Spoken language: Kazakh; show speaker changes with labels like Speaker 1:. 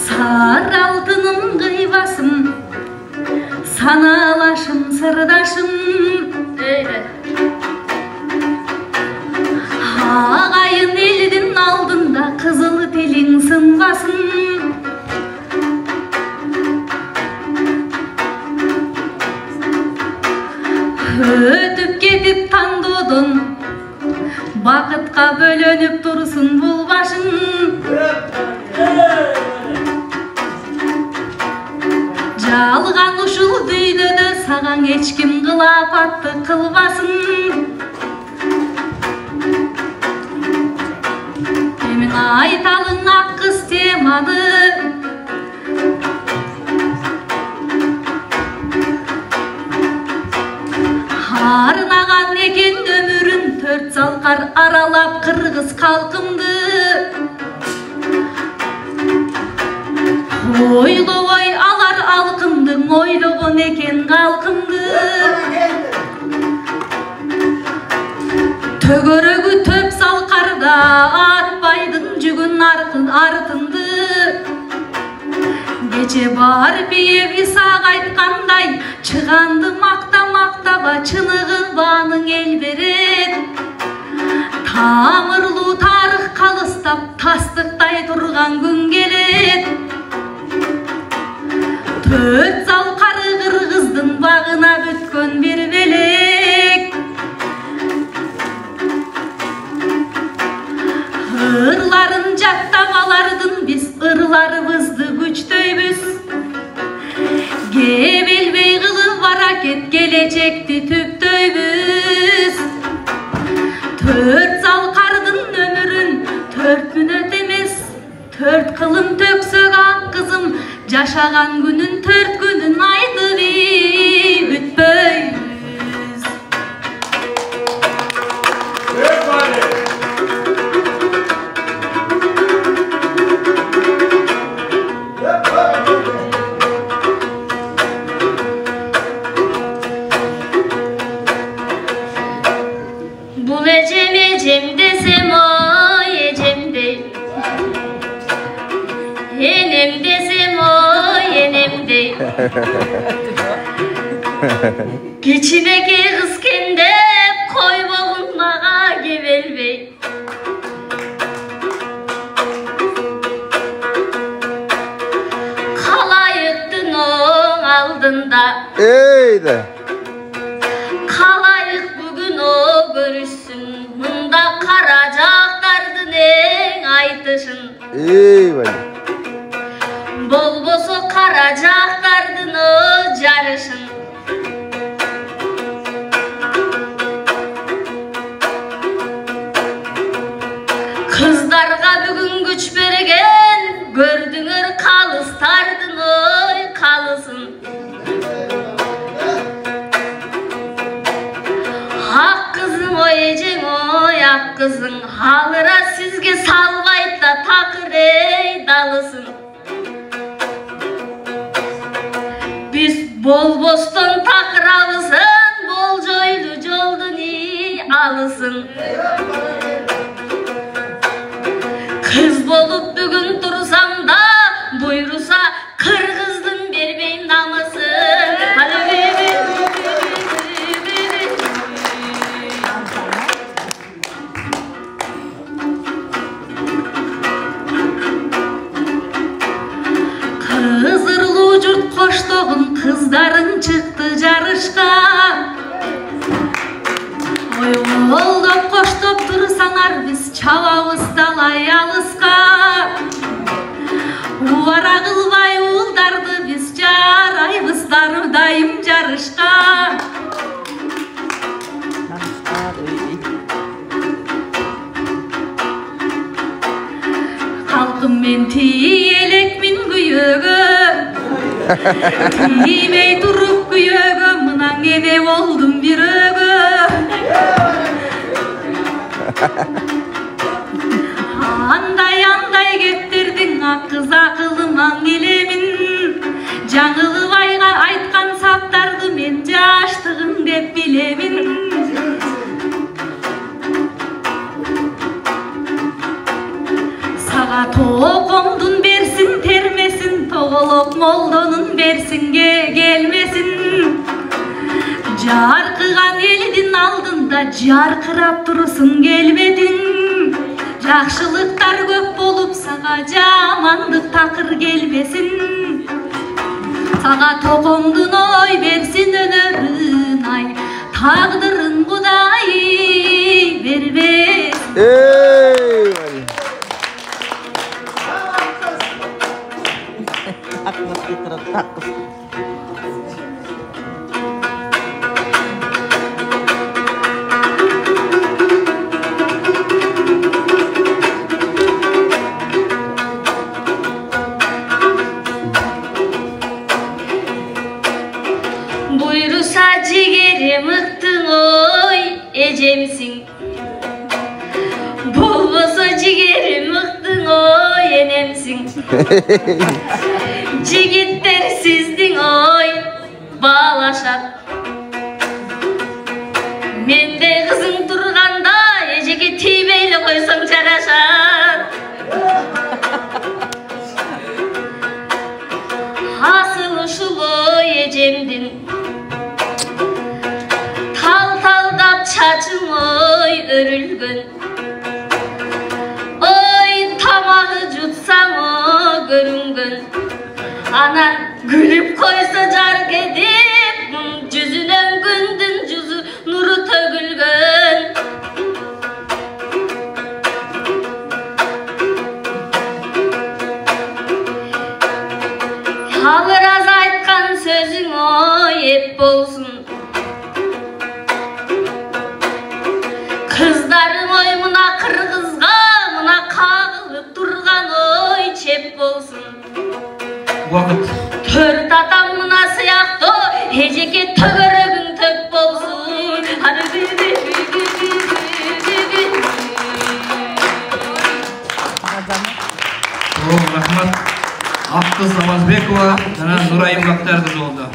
Speaker 1: Sar altınım kıyvasım, sanalaşım sırdaşım. Ağayın elinin aldında kızıl dilin sınmasın. Ötüp ketip tandodun, bakıtqa bölönüp dursun bul başın. Жалған ушул дүйнөдө саган эч ким кылапатты кылбасын. Эми айталың ак кыз теманы. Арнаган экен өмүрүн төрт салкар аралап кыргыз калкымды. Ойлобой алар алкымдың ойлогон экен калкымды. Төгөрөгү төп салкарда атпайдың жүгүн артынды. Кече бар бие Исаак айткандай, чыганды мактаба чыныгыбаның эл берет. Тамырлуу тарых калыстап тастыктай турган күн келет. Төрт салкары кыргыздын багына бүткөн бир белек. Ырларын жаттап алардын биз ырларыбызды күчтөйбүз. Кебелбей кылып аракет келечекти түптөйбүз. Төрт салкардын өмүрүн төрт мүнөт эмес, төрт кылым төксөк ак кызым. Жашаган күнүн төрт күнүн айтып бүтпөйбүз. Бул эжем десем ой эжем дейм. Энем десем ой энем дейм. Кичинекей кыз кендеп койбогун мага кебелбей. Калайыктын оң алдында эйде. Калайык бүгүн о көрүшсүн, мында кара жактардын эң айтышын. Эйбай. Болбосо кара жактардын о жарышын. Кыздарга бүгүн күч берген, көрдүңөр калыстардын ой калысын. Ак кызым ой эжең ой ак кызың, алыра сизге салбайт да такыр эй далысын. Биз болбостон такырабызын, болжойлу жолдун алысын. Кыз болуп бүгүн турсам да, буйруса кыргыздын бербейм намысын. Кызырлуу журт коштогун кыздарың чыкты жарышка. Ойголдоп коштоп турсаңар биз чабабыз талай алыска. Убара кылбай уулдарды биз жарайбыз дайым жарышка. Калкым мен тиелекмин күйөгө, тийбей туруп күйөгө, мынан эне болдум бирөөгө. Андай кеттердиң ак кыз акылым аң элем.
Speaker 2: Молок молдонун берсинге келмесин. Жаркыган элдин алдында жаркырап турсун келбетиң. Жакшылыктар көп болуп сага жамандык такыр келбесин. Сага токоңдун ой берсин өнөрүн ай, тагдырын Кудай бербесин.
Speaker 1: Buyursa cigeri mıktın oy ecemsin. Bolbosa cigeri mıktın oy enemsin. Jigitler sizdin oy bağlaşat. Mende kızın turganda ejeki tibeyle koysan jaraşat. Hasıl uşul oy ecemdin. Tal-taldap çaçın oy örülgün. Oy tamağı jutsan o görüngün. Anan gülüp koysa jark edip, yüzünen gündün yüzü nuru tөгülgün. Halıraz aytkan sözün oy ep bolsun. Kızlarım oy mına kırgızga, mına kağılıp durgan oy çep bolsun.
Speaker 3: Vakit.
Speaker 1: Tört atam mına siyaktı, heceke tögörögün tök bolsun. Hadi
Speaker 3: Rahmat. Akkız Namazbekova, Nurayim Baktar kızı oldu.